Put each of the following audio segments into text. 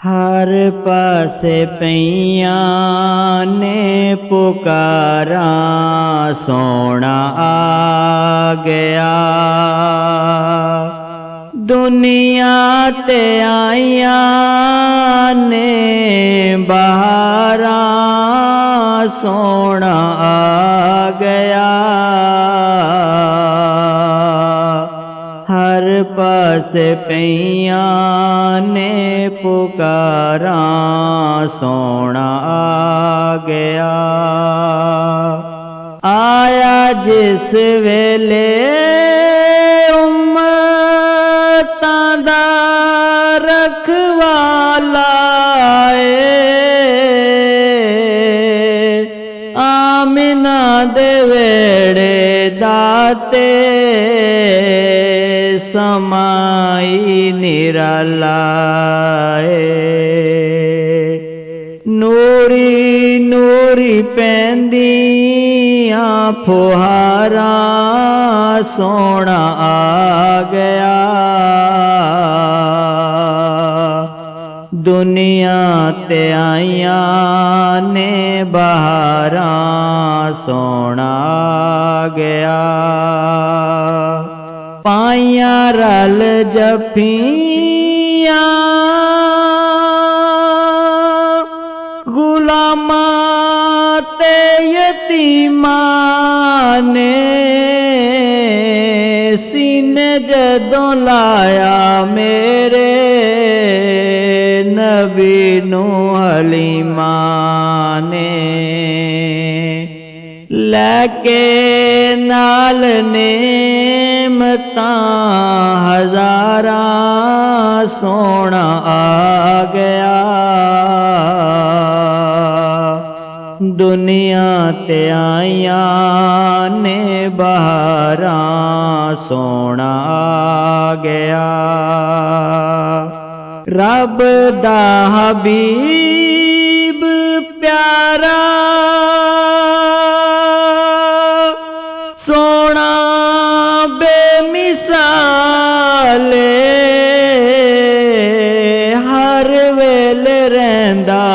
हर पासे पईयां ने पुकारा, सोना आ गया। दुनिया ते आईयां ने बहारा, सोना आ गया। हर पासे पईयां ने पुकारा, सोना आ गया। आया जिस वेले उम्मतां दा रखवाला आमिना दे वेड़े दाते समाई निराला। नूरी नूरी पैंदियां फुहारा, सोना आ गया। दुनिया ते आईयां ने बहारा, सोना आ गया। पाइयां रल जफियां गुलामां ते यतीमां ने, सीने जदों लाया मेरे नबी नू हलीमा ने। लैके नाल नेमतां हजारा, सोना आ गया। दुनिया ते आईयां ने बहारा, सोना आ गया। रब दा हबीब प्यारा, सोना बेमिसाले। हर वेले रहिंदा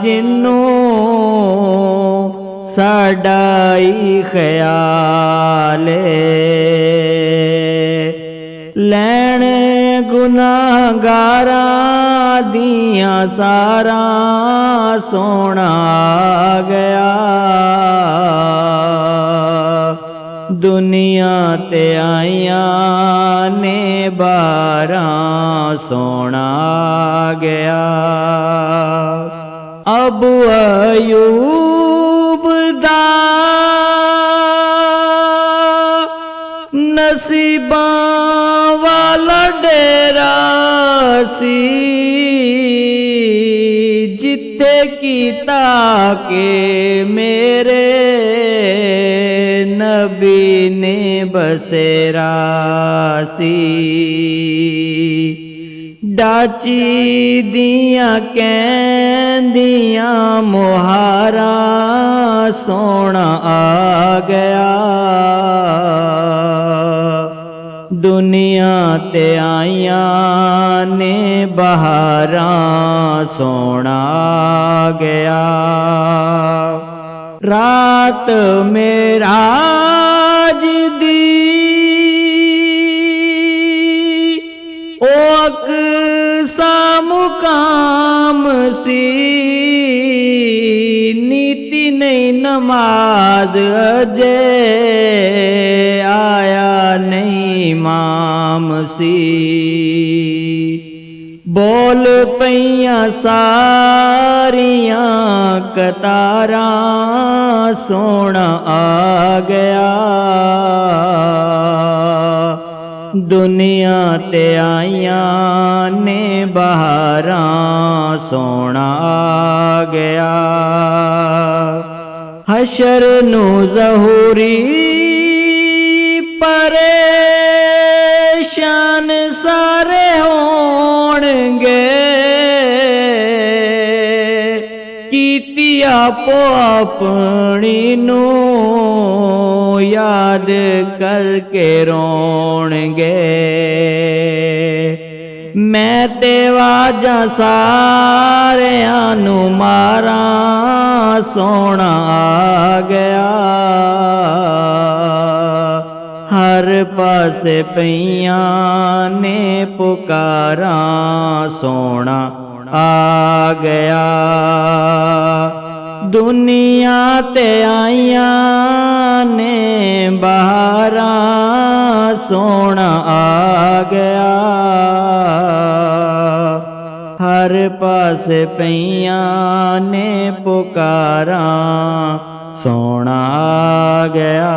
जिन्नू साडा ही ख्याल। लैण गुनाहगारां दियां सारा, सोना आ गया। दुनिया ते आईयां ने बहारा, सोना आ गया। अबू अयूब दा नसीबां वाला डेरा सी, जिथे कीता के मेरे नबी ने बसेरा सी। डाची दियां कहंदियां मुहारा, सोना आ गया। दुनिया ते आईयां ने बहारा, सोना आ गया। रात मेराज दी ओ अक़सा मुकाम सी, नीति नहीं नमाज अजे आया नहीं इमाम सी। बोल पईयां सारियां कतारां, सोना आ गया। दुनिया ते आईयां ने बहारा, सोना आ गया। हशर नू ज़हूरी परेशान सारे होणगे, कीती आपो अपनी नू याद करके रोणगे। मैं ਮੈਂ ਤੇ ਵਾਜਾਂ ਸਾਰਿਆਂ ਨੂੰ ਮਾਰਾਂ, ਸੋਹਣਾ ਆ ਗਿਆ। ਹਰ ਪਾਸੇ ਪਈਆਂ ਨੇ ਪੁਕਾਰਾਂ, ਸੋਹਣਾ ਆ ਗਿਆ। ਦੁਨੀਆ ਤੇ ਆਈਆਂ ਨੇ ਬਹਾਰਾਂ, ਸੋਹਣਾ ਆ ਗਿਆ। ਹਰ ਪਾਸੇ ਪਈਆਂ ਨੇ ਪੁਕਾਰਾਂ, ਸੋਹਣਾ ਆ ਗਿਆ।